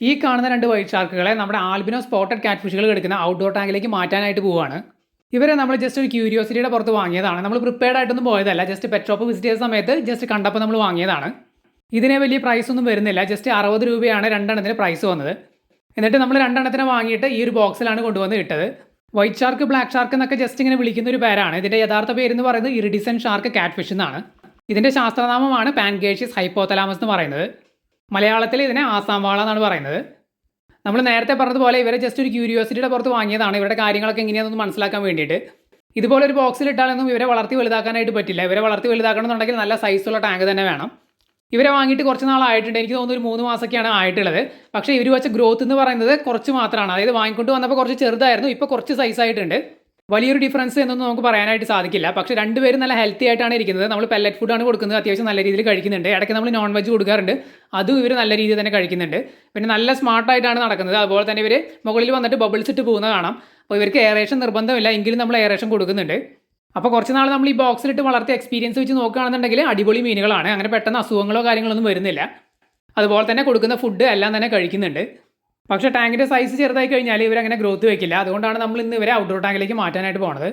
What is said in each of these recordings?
ഈ കാണുന്ന രണ്ട് വൈറ്റ് ഷാർക്കുകളെ നമ്മുടെ ആൽബിനോ സ്പോട്ടഡ് കാറ്റ് ഫിഷുകൾ എടുക്കുന്ന ഔട്ട്ഡോർ ടാങ്കിലേക്ക് മാറ്റാനായിട്ട് പോവുകയാണ്. ഇവരെ നമ്മൾ ജസ്റ്റ് ഒരു ക്യൂരിയോസിറ്റിയുടെ പുറത്ത് വാങ്ങിയതാണ്. നമ്മൾ പ്രിപ്പയർഡ് ആയിട്ടൊന്നും പോയതല്ല. ജസ്റ്റ് പെറ്റ് ഷോപ്പ് വിസിറ്റ് ചെയ്ത സമയത്ത് ജസ്റ്റ് കണ്ടപ്പോൾ നമ്മൾ വാങ്ങിയതാണ്. ഇതിനെ വലിയ പ്രൈസ് ഒന്നും വരുന്നില്ല. ജസ്റ്റ് 60 രൂപയാണ് രണ്ടെണ്ണത്തിന് പ്രൈസ് വന്നത്. എന്നിട്ട് നമ്മൾ രണ്ടെണ്ണത്തിനെ വാങ്ങിയിട്ട് ഈ ഒരു ബോക്സിലാണ് കൊണ്ടുവന്ന് ഇട്ടത്. വൈറ്റ് ഷാർക്ക്, ബ്ലാക്ക് ഷാർക്ക് എന്നൊക്കെ ജസ്റ്റ് ഇങ്ങനെ വിളിക്കുന്ന ഒരു പേരാണ്. ഇതിൻ്റെ യഥാർത്ഥ പേരെന്ന് പറയുന്നത് ഇറിഡിസെൻറ്റ് ഷാർക്ക് കാറ്റ് ഫിഷ് എന്നാണ്. ഇതിൻ്റെ ശാസ്ത്രനാമമാണ് പാൻഗേഷ്യസ് ഹൈപ്പോതലാമസ് എന്ന് പറയുന്നത്. മലയാളത്തിൽ ഇതിനെ ആസാം വാള എന്നാണ് പറയുന്നത്. നമ്മൾ നേരത്തെ പറഞ്ഞതുപോലെ ഇവരെ ജസ്റ്റ് ഒരു ക്യൂരിയോസിറ്റിയുടെ പുറത്ത് വാങ്ങിയതാണ്. ഇവരുടെ കാര്യങ്ങളൊക്കെ എങ്ങനെയാണെന്ന് മനസ്സിലാക്കാൻ വേണ്ടിയിട്ട്. ഇതുപോലെ ഒരു ബോക്സിൽ ഇട്ടാലൊന്നും ഇവരെ വളർത്തി വലുതാക്കാനായിട്ട് പറ്റില്ല. ഇവരെ വളർത്തി വലുതാക്കണമെന്നുണ്ടെങ്കിൽ നല്ല സൈസുള്ള ടാങ്ക് തന്നെ വേണം. ഇവരെ വാങ്ങിയിട്ട് കുറച്ച് നാളായിട്ടുണ്ട്. എനിക്ക് തോന്നുന്നു ഒരു 3 മാസമൊക്കെയാണ് ആയിട്ടുള്ളത്. പക്ഷേ ഇവർ വെച്ച ഗ്രോത്ത് എന്ന് പറയുന്നത് കുറച്ച് മാത്രമാണ്. അതായത് വാങ്ങിക്കൊണ്ട് വന്നപ്പോൾ കുറച്ച് ചെറുതായിരുന്നു, ഇപ്പോൾ കുറച്ച് സൈസായിട്ടുണ്ട്. വലിയൊരു ഡിഫറൻസ് എന്നൊന്നും നമുക്ക് പറയാനായിട്ട് സാധിക്കില്ല. പക്ഷേ രണ്ടുപേരും നല്ല ഹെൽത്തി ആയിട്ടാണ് ഇരിക്കുന്നത്. നമ്മൾ പെല്ലറ്റ് ഫുഡാണ് കൊടുക്കുന്നത്, അത്യാവശ്യം നല്ല രീതിയിൽ കഴിക്കുന്നുണ്ട്. ഇടയ്ക്ക് നമ്മൾ നോൺ വെജ് കൊടുക്കാറുണ്ട്, അതും ഇവർ നല്ല രീതിയിൽ തന്നെ കഴിക്കുന്നുണ്ട്. പിന്നെ നല്ല സ്മാർട്ടായിട്ടാണ് നടക്കുന്നത്. അതുപോലെ തന്നെ ഇവർ മുകളിൽ വന്നിട്ട് ബബിൾസ് ഇട്ട് പോകുന്നത് കാണാം. അപ്പോൾ ഇവർക്ക് എയറേഷൻ നിർബന്ധമില്ല, എങ്കിലും നമ്മൾ എയറേഷൻ കൊടുക്കുന്നുണ്ട്. അപ്പോൾ കുറച്ച് നാൾ നമ്മൾ ഈ ബോക്സിലിട്ട് വളർത്തിയ എക്സ്പീരിയൻസ് വെച്ച് നോക്കുകയാണെന്നുണ്ടെങ്കിൽ അടിപൊളി മീനുകളാണ്. അങ്ങനെ പെട്ടെന്ന് അസുഖങ്ങളോ കാര്യങ്ങളൊന്നും വരുന്നില്ല. അതുപോലെ തന്നെ കൊടുക്കുന്ന ഫുഡ് എല്ലാം തന്നെ കഴിക്കുന്നുണ്ട്. പക്ഷേ ടാങ്കിൻ്റെ സൈസ് ചെറുതായി കഴിഞ്ഞാൽ ഇവരങ്ങനെ ഗ്രോത്ത് വയ്ക്കില്ല. അതുകൊണ്ടാണ് നമ്മൾ ഇന്ന് ഇവരെ ഔട്ട്ഡോർ ടാങ്കിലേക്ക് മാറ്റാനായിട്ട് പോകുന്നത്.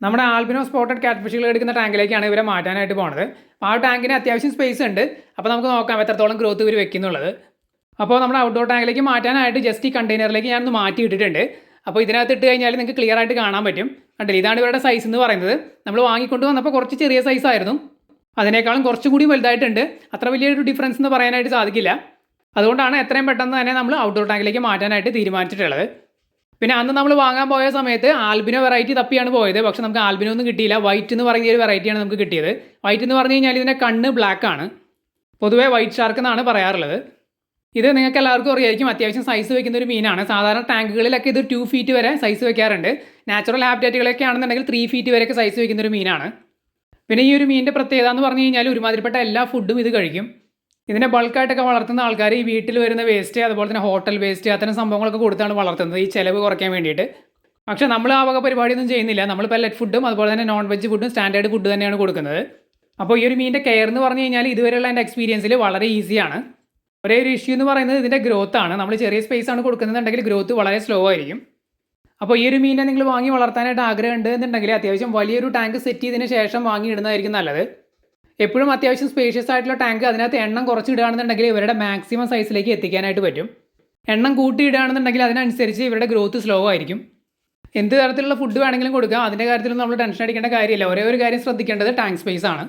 നമ്മുടെ ആൽബിനോ സ്പോട്ടഡ് കാറ്റ് ഫിഷുകൾ എടുക്കുന്ന ടാങ്കിലേക്കാണ് ഇവരെ മാറ്റാനായിട്ട് പോകുന്നത്. അപ്പോൾ ആ ടാങ്കിന് അത്യാവശ്യം സ്പേസ് ഉണ്ട്. അപ്പോൾ നമുക്ക് നോക്കാം എത്രത്തോളം ഗ്രോത്ത് ഇവർ വെക്കുന്നുള്ളത്. അപ്പോൾ നമ്മുടെ ഔട്ട്ഡോർ ടാങ്കിലേക്ക് മാറ്റാനായിട്ട് ജസ്റ്റ് ഈ കണ്ടെയ്നറിലേക്ക് ഞാനൊന്ന് മാറ്റി ഇട്ടിട്ടുണ്ട്. അപ്പോൾ ഇതിനകത്ത് ഇട്ട് കഴിഞ്ഞാൽ നിങ്ങൾക്ക് ക്ലിയർ ആയിട്ട് കാണാൻ പറ്റും. കണ്ടില്ല, ഇതാണ് ഇവരുടെ സൈസ് എന്ന് പറയുന്നത്. നമ്മൾ വാങ്ങിക്കൊണ്ട് വന്നപ്പോൾ കുറച്ച് ചെറിയ സൈസായിരുന്നു, അതിനേക്കാളും കുറച്ചും കൂടി വലുതായിട്ടുണ്ട്. അത്ര വലിയൊരു ഡിഫറൻസ് എന്ന് പറയാനായിട്ട് സാധിക്കില്ല. അതുകൊണ്ടാണ് എത്രയും പെട്ടെന്ന് തന്നെ നമ്മൾ ഔട്ട്ഡോർ ടാങ്കിലേക്ക് മാറ്റാനായിട്ട് തീരുമാനിച്ചിട്ടുള്ളത്. പിന്നെ അന്ന് നമ്മൾ വാങ്ങാൻ പോയ സമയത്ത് ആൽബിനോ വെറൈറ്റി തപ്പിയാണ് പോയത്. പക്ഷേ നമുക്ക് ആൽബിനോ ഒന്നും കിട്ടിയില്ല. വൈറ്റ് എന്ന് പറയുന്ന ഒരു വെറൈറ്റിയാണ് നമുക്ക് കിട്ടിയത്. വൈറ്റ് എന്ന് പറഞ്ഞു കഴിഞ്ഞാൽ ഇതിൻ്റെ കണ്ണ് ബ്ലാക്ക് ആണ്. പൊതുവേ വൈറ്റ് ഷാർക്ക് എന്നാണ് പറയാറുള്ളത്. ഇത് നിങ്ങൾക്ക് എല്ലാവർക്കും അറിയായിരിക്കും, അത്യാവശ്യം സൈസ് വെക്കുന്ന ഒരു മീനാണ്. സാധാരണ ടാങ്കുകളിലൊക്കെ ഇത് 2 ഫീറ്റ് വരെ സൈസ് വെക്കാറുണ്ട്. നാച്ചുറൽ ഹാബിറ്റാറ്റുകളൊക്കെ ആണെന്നുണ്ടെങ്കിൽ 3 ഫീറ്റ് വരെയൊക്കെ സൈസ് വെക്കുന്ന ഒരു മീനാണ്. പിന്നെ ഈ ഒരു മീനിൻ്റെ പ്രത്യേകത എന്ന് പറഞ്ഞു കഴിഞ്ഞാൽ ഒരുമാതിരിപ്പെട്ട എല്ലാ ഫുഡും ഇത് കഴിക്കും. ഇതിനെ ബൾക്കായിട്ടൊക്കെ വളർത്തുന്ന ആൾക്കാർ ഈ വീട്ടിൽ വരുന്ന വേസ്റ്റ്, അതുപോലെ തന്നെ ഹോട്ടൽ വേസ്റ്റ്, അത്തരം സംഭവങ്ങളൊക്കെ കൊടുത്താണ് വളർത്തുന്നത്, ഈ ചിലവ് കുറയ്ക്കാൻ വേണ്ടിയിട്ട്. പക്ഷേ നമ്മൾ ആ വക പരിപാടിയൊന്നും ചെയ്യുന്നില്ല. നമ്മൾ പെല്ലറ്റ് ഫുഡും അതുപോലെ തന്നെ നോൺ വെജ് ഫുഡും സ്റ്റാൻഡേർഡ് ഫുഡ് തന്നെയാണ് കൊടുക്കുന്നത്. അപ്പോൾ ഈ ഒരു മീനിൻ്റെ കെയർ എന്ന് പറഞ്ഞു കഴിഞ്ഞാൽ ഇതുവരെയുള്ള എൻ്റെ എക്സ്പീരിയൻസിൽ വളരെ ഈസിയാണ്. ഒരേ ഒരു ഇഷ്യൂ എന്ന് പറയുന്നത് ഇതിൻ്റെ ഗ്രോത്ത് ആണ്. നമ്മൾ ചെറിയ സ്പേസ് ആണ് കൊടുക്കുന്നതെന്നുണ്ടെങ്കിൽ ഗ്രോത്ത് വളരെ സ്ലോ ആയിരിക്കും. അപ്പോൾ ഈ ഒരു മീനിനെ നിങ്ങൾ വാങ്ങി വളർത്താനായിട്ട് ആഗ്രഹം ഉണ്ട് എന്നുണ്ടെങ്കിൽ അത്യാവശ്യം വലിയൊരു ടാങ്ക് സെറ്റ് ചെയ്തതിന് ശേഷം വാങ്ങി ഇടുന്നതായിരിക്കും നല്ലത്. എപ്പോഴും അത്യാവശ്യം സ്പേഷ്യസ് ആയിട്ടുള്ള ടാങ്ക്, അതിനകത്ത് എണ്ണം കുറച്ച് ഇടുകയാണെന്നുണ്ടെങ്കിൽ ഇവരുടെ മാക്സിമം സൈസിലേക്ക് എത്തിക്കാനായിട്ട് പറ്റും. എണ്ണം കൂട്ടി ഇടുകയാണെന്നുണ്ടെങ്കിൽ അതിനനുസരിച്ച് ഇവരുടെ ഗ്രോത്ത് സ്ലോ ആയിരിക്കും. എന്ത് തരത്തിലുള്ള ഫുഡ് വേണമെങ്കിലും കൊടുക്കുക, അതിൻ്റെ കാര്യത്തിലൊന്നും നമ്മൾ ടെൻഷൻ അടിക്കേണ്ട കാര്യമില്ല. ഒരേ ഒരു കാര്യം ശ്രദ്ധിക്കേണ്ടത് ടാങ്ക് സ്പേസ് ആണ്.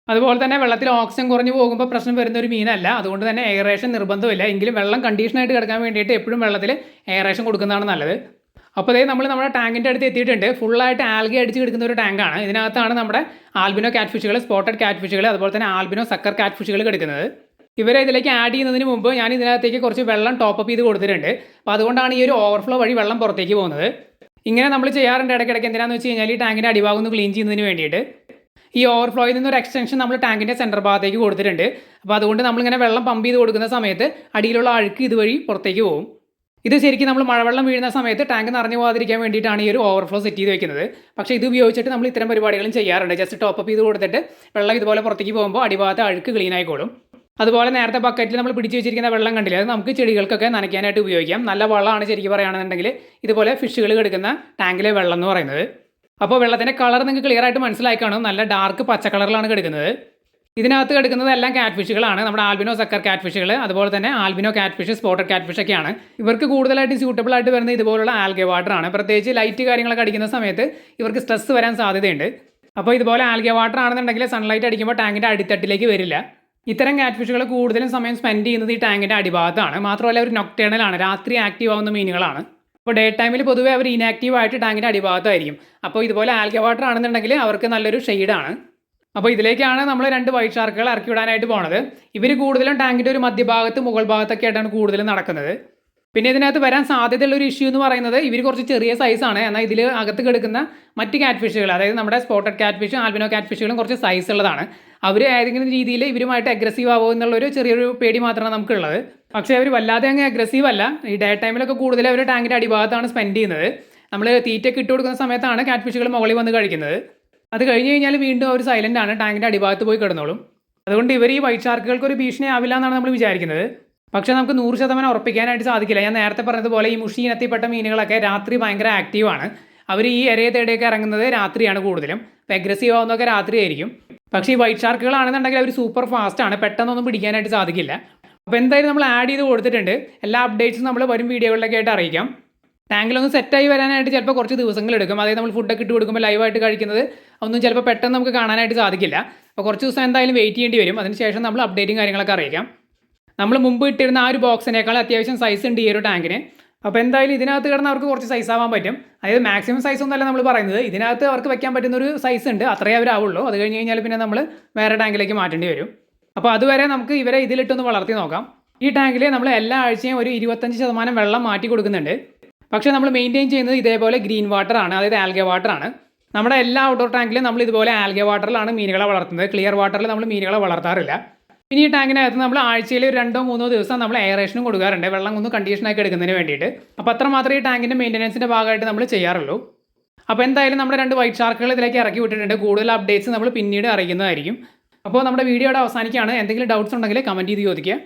അതുപോലെ തന്നെ വെള്ളത്തിൽ ഓക്സിജൻ കുറഞ്ഞു പോകുമ്പോൾ പ്രശ്നം വരുന്ന ഒരു മീനല്ല. അതുകൊണ്ട് തന്നെ എയറേഷൻ നിർബന്ധമില്ല. എങ്കിലും വെള്ളം കണ്ടീഷനായിട്ട് കിടക്കാൻ വേണ്ടിയിട്ട് എപ്പോഴും വെള്ളത്തിൽ എയറേഷൻ കൊടുക്കുന്നതാണ് നല്ലത്. അപ്പോൾ അതേ നമ്മൾ നമ്മുടെ ടാങ്കിൻ്റെ അടുത്ത് എത്തിയിട്ടുണ്ട്. ഫുള്ളായിട്ട് ആൽഗെ അടിച്ച് കിടക്കുന്ന ഒരു ടാങ്കാണ്. ഇതിനകത്താണ് നമ്മുടെ ആൽബിനോ കാറ്റ് ഫിഷുകൾ, സ്പോട്ടഡ് കാറ്റ് ഫിഷുകൾ, അതുപോലെ തന്നെ ആൽബിനോ സക്കർ കാറ്റ് ഫിഷുകൾ കിടക്കുന്നത്. ഇവരെ ഇതിലേക്ക് ആഡ് ചെയ്യുന്നതിന് മുമ്പ് ഞാൻ ഇതിനകത്തേക്ക് കുറച്ച് വെള്ളം ടോപ്പപ്പ് ചെയ്ത് കൊടുത്തിട്ടുണ്ട്. അപ്പോൾ അതുകൊണ്ടാണ് ഈ ഒരു ഓവർഫ്ലോ വഴി വെള്ളം പുറത്തേക്ക് പോകുന്നത്. ഇങ്ങനെ നമ്മൾ ചെയ്യാറുണ്ട് ഇടയ്ക്കിടയ്ക്ക്. എന്തിനാണെന്ന് വെച്ച് കഴിഞ്ഞാൽ ഈ ടാങ്കിൻ്റെ അടിഭാഗം ഒന്ന് ക്ലീൻ ചെയ്യുന്നതിന് വേണ്ടിയിട്ട്. ഈ ഓവർഫ്ലോയിൽ നിന്നൊരു എക്സ്റ്റൻഷൻ നമ്മൾ ടാങ്കിൻ്റെ സെൻറ്റർ ഭാഗത്തേക്ക് കൊടുത്തിട്ടുണ്ട്. അപ്പോൾ അതുകൊണ്ട് നമ്മളിങ്ങനെ വെള്ളം പമ്പ് ചെയ്ത് കൊടുക്കുന്ന സമയത്ത് അടിയിലുള്ള അഴുക്ക് ഇതുവഴി പുറത്തേക്ക് പോകും. ഇത് ശരിക്കും നമ്മൾ മഴവെള്ളം വീഴുന്ന സമയത്ത് ടാങ്ക് നിറഞ്ഞു പോകാതിരിക്കാൻ വേണ്ടിയിട്ടാണ് ഈ ഒരു ഓവർഫ്ലോ സെറ്റ് ചെയ്ത് വെക്കുന്നത്. പക്ഷേ ഇത് ഉപയോഗിച്ചിട്ട് നമ്മൾ ഇത്തരം പരിപാടികളും ചെയ്യാറുണ്ട്. ജസ്റ്റ് ടോപ്പപ്പ് ചെയ്ത് കൊടുത്തിട്ട് വെള്ളം ഇതുപോലെ പുറത്തേക്ക് പോകുമ്പോൾ അടിഭാഗത്ത് അഴുക്ക് ക്ലീൻ ആയിക്കോളും. അതുപോലെ നേരത്തെ ബക്കറ്റിൽ നമ്മൾ പിടിച്ച് വെച്ചിരിക്കുന്ന വെള്ളം കണ്ടില്ല, അത് നമുക്ക് ചെടികൾക്കൊക്കെ നനയ്ക്കാനായിട്ട് ഉപയോഗിക്കാം. നല്ല വെള്ളമാണ് ശരിക്കും പറയുകയാണെന്നുണ്ടെങ്കിൽ ഇതുപോലെ ഫിഷുകൾ കിടക്കുന്ന ടാങ്കിലെ വെള്ളം എന്ന് പറയുന്നത്. അപ്പോൾ വെള്ളത്തിൻ്റെ കളർ നിങ്ങൾക്ക് ക്ലിയർ ആയിട്ട് മനസ്സിലായി കാണും. നല്ല ഡാർക്ക് പച്ച കളറിലാണ് കിടക്കുന്നത്. ഇതിനകത്ത് കിടക്കുന്നത് എല്ലാം കാറ്റ് ഫിഷുകളാണ്. നമ്മുടെ ആൽബിനോ സക്കർ കാറ്റ് ഫിഷുകൾ, അതുപോലെ തന്നെ ആൽബിനോ കാറ്റ് ഫിഷ്, സ്പോട്ടഡ് കാറ്റ് ഫിഷ് ഒക്കെയാണ്. ഇവർക്ക് കൂടുതലായിട്ട് സ്യൂട്ടബിൾ ആയിട്ട് വരുന്നത് ഇതുപോലുള്ള ആൽഗെ വാട്ടർ ആണ്. പ്രത്യേകിച്ച് ലൈറ്റ് കാര്യങ്ങളൊക്കെ അടിക്കുന്ന സമയത്ത് ഇവർക്ക് സ്ട്രെസ് വരാൻ സാധ്യതയുണ്ട്. അപ്പോൾ ഇതുപോലെ ആൽഗെ വാട്ടർ ആണെന്നുണ്ടെങ്കിൽ സൺലൈറ്റ് അടിക്കുമ്പോൾ ടാങ്കിൻ്റെ അടിത്തട്ടിലേക്ക് വരില്ല. ഇത്തരം കാറ്റ് ഫിഷുകൾ കൂടുതലും സമയം സ്പെൻഡ് ചെയ്യുന്നത് ഈ ടാങ്കിൻ്റെ അടിഭാഗത്താണ്. മാത്രമല്ല അവർ നൊക്ടേണലാണ്, രാത്രി ആക്റ്റീവ് ആവുന്ന മീനുകളാണ്. അപ്പോൾ ഡേ ടൈമിൽ പൊതുവേ അവർ ഇനാക്റ്റീവ് ആയിട്ട് ടാങ്കിൻ്റെ അടിഭാഗത്തായിരിക്കും. അപ്പോൾ ഇതുപോലെ ആൽഗെ വാട്ടർ ആണെന്നുണ്ടെങ്കിൽ അവർക്ക് നല്ലൊരു ഷെയ്ഡാണ്. അപ്പോൾ ഇതിലേക്കാണ് നമ്മൾ 2 വൈറ്റ് ഷാർക്കുകൾ ഇറക്കി വിടാനായിട്ട് പോണത്. ഇവർ കൂടുതലും ടാങ്കിൻ്റെ ഒരു മധ്യഭാഗത്ത് മുകൾ ഭാഗത്തൊക്കെ ആയിട്ടാണ് കൂടുതലും നടക്കുന്നത്. പിന്നെ ഇതിനകത്ത് വരാൻ സാധ്യതയുള്ള ഒരു ഇഷ്യൂ എന്ന് പറയുന്നത് ഇവർ കുറച്ച് ചെറിയ സൈസാണ്. എന്നാൽ ഇതിൽ അകത്ത് കിടക്കുന്ന മറ്റ് കാറ്റ് ഫിഷുകൾ, അതായത് നമ്മുടെ സ്പോട്ടഡ് കാറ്റ് ഫിഷ്, ആൽബിനോ കാറ്റ് ഫിഷുകളും കുറച്ച് സൈസ് ഉള്ളതാണ്. അവർ ഏതെങ്കിലും രീതിയിൽ ഇവരുമായിട്ട് അഗ്രസീവ് ആവുമോ എന്നുള്ളൊരു ചെറിയൊരു പേടി മാത്രമാണ് നമുക്കുള്ളത്. പക്ഷേ അവർ വല്ലാതെ അങ്ങ് അഗ്രസീവ് അല്ല. ഈ ഡേ ടൈമിലൊക്കെ കൂടുതൽ അവർ ടാങ്കിൻ്റെ അടിഭാഗത്താണ് സ്പെൻഡ് ചെയ്യുന്നത്. നമ്മൾ തീറ്റയൊക്കെ ഇട്ട് കൊടുക്കുന്ന സമയത്താണ് കാറ്റ് ഫിഷുകൾ മുകളിൽ വന്ന് കഴിക്കുന്നത്. അത് കഴിഞ്ഞ് കഴിഞ്ഞാൽ വീണ്ടും അവർ സൈലൻ്റ് ആണ്, ടാങ്കിൻ്റെ അടിഭാഗത്ത് പോയി കിടന്നോളും. അതുകൊണ്ട് ഇവർ ഈ വൈറ്റ് ഷാർക്കുകൾക്ക് ഒരു ഭീഷണി ആവില്ല എന്നാണ് നമ്മൾ വിചാരിക്കുന്നത്. പക്ഷേ നമുക്ക് 100% ഉറപ്പിക്കാനായിട്ട് സാധിക്കില്ല. ഞാൻ നേരത്തെ പറഞ്ഞതുപോലെ ഈ മുഷി ഇനത്തിൽപ്പെട്ട മീനുകളൊക്കെ രാത്രി ഭയങ്കര ആക്റ്റീവാണ്. അവർ ഈ ഇരയെ തേടിയൊക്കെ ഇറങ്ങുന്നത് രാത്രിയാണ് കൂടുതലും. അപ്പോൾ അഗ്രസീവ് ആവുന്നതൊക്കെ രാത്രിയായിരിക്കും. പക്ഷേ ഈ വൈറ്റ് ഷാർക്കുകളാണെന്നുണ്ടെങ്കിൽ അവർ സൂപ്പർ ഫാസ്റ്റാണ്, പെട്ടെന്നൊന്നും പിടിക്കാനായിട്ട് സാധിക്കില്ല. അപ്പോൾ എന്തായാലും നമ്മൾ ആഡ് ചെയ്ത് കൊടുത്തിട്ടുണ്ട്. എല്ലാ അപ്ഡേറ്റ്സും നമ്മൾ വരും വീഡിയോകളിലൊക്കെ ആയിട്ട് അറിയിക്കാം. ടാങ്കിലൊന്ന് സെറ്റായി വരാനായിട്ട് ചിലപ്പോൾ കുറച്ച് ദിവസങ്ങളെടുക്കും. അതായത് നമ്മൾ ഫുഡൊക്കെ ഇട്ട് കൊടുക്കുമ്പോൾ ലൈവായിട്ട് കഴിക്കുന്നത് ഒന്നും ചിലപ്പോൾ പെട്ടെന്ന് നമുക്ക് കാണാനായിട്ട് സാധിക്കില്ല. അപ്പോൾ കുറച്ച് ദിവസം എന്തായാലും വെയിറ്റ് ചെയ്യേണ്ടി വരും. അതിനുശേഷം നമ്മൾ അപ്ഡേറ്റും കാര്യങ്ങളൊക്കെ അറിയിക്കാം. നമ്മൾ മുമ്പ് ഇട്ടിരുന്ന ആ ഒരു ബോക്സിനേക്കാൾ അത്യാവശ്യം സൈസ് ഉണ്ട് ഈ ഒരു ടാങ്കിന്. അപ്പോൾ എന്തായാലും ഇതിനകത്ത് കിടന്ന് അവർക്ക് കുറച്ച് സൈസ് ആവാൻ പറ്റും. അതായത് മാക്സിമം സൈസ് ഒന്നല്ല നമ്മൾ പറയുന്നത്, ഇതിനകത്ത് അവർക്ക് വെക്കാൻ പറ്റുന്ന ഒരു സൈസ് ഉണ്ട്, അത്രയേ അവരാവുള്ളൂ. അത് കഴിഞ്ഞ് കഴിഞ്ഞാൽ പിന്നെ നമ്മൾ വേറെ ടാങ്കിലേക്ക് മാറ്റേണ്ടി വരും. അപ്പോൾ അതുവരെ നമുക്ക് ഇവരെ ഇതിലിട്ടൊന്ന് വളർത്തി നോക്കാം. ഈ ടാങ്കിൽ നമ്മൾ എല്ലാ ആഴ്ചയും ഒരു 25% വെള്ളം മാറ്റി കൊടുക്കുന്നുണ്ട്. പക്ഷേ നമ്മൾ മെയിൻറ്റെയിൻ ചെയ്യുന്നത് ഇതേപോലെ ഗ്രീൻ വാട്ടർ ആണ്, അതായത് ആൽഗെ വാട്ടർ ആണ്. നമ്മുടെ എല്ലാ ഔട്ട്ഡോർ ടാങ്കിലും നമ്മൾ ഇതുപോലെ ആൽഗെ വാട്ടറിലാണ് മീനുകളെ വളർത്തുന്നത്. ക്ലിയർ വാട്ടറിൽ നമ്മൾ മീനുകളെ വളർത്താറില്ല. ഇനി ഈ ടാങ്കിനകത്ത് നമ്മൾ ആഴ്ചയിൽ ഒരു 2-3 ദിവസം നമ്മൾ എയറേഷനും കൊടുക്കാറുണ്ട്, വെള്ളം ഒന്ന് കണ്ടീഷനാക്കി എടുക്കുന്നതിന് വേണ്ടിയിട്ട്. അപ്പോൾ അത്ര മാത്രമേ ഈ ടാങ്കിൻ്റെ മെയിൻ്റനൻസിൻ്റെ ഭാഗമായിട്ട് നമ്മൾ ചെയ്യാറുള്ളൂ. അപ്പോൾ എന്തായാലും നമ്മുടെ 2 വൈറ്റ് ഷാർക്കുകൾ ഇതിലേക്ക് ഇറക്കി വിട്ടിട്ടുണ്ട്. കൂടുതൽ അപ്ഡേറ്റ്സ് നമ്മൾ പിന്നീട് അറിയിക്കുന്നതായിരിക്കും. അപ്പോൾ നമ്മുടെ വീഡിയോയുടെ അവസാനിക്കുകയാണ്. എന്തെങ്കിലും ഡൗട്ട്സ് ഉണ്ടെങ്കിൽ കമൻറ്റ് ചെയ്ത് ചോദിക്കുക.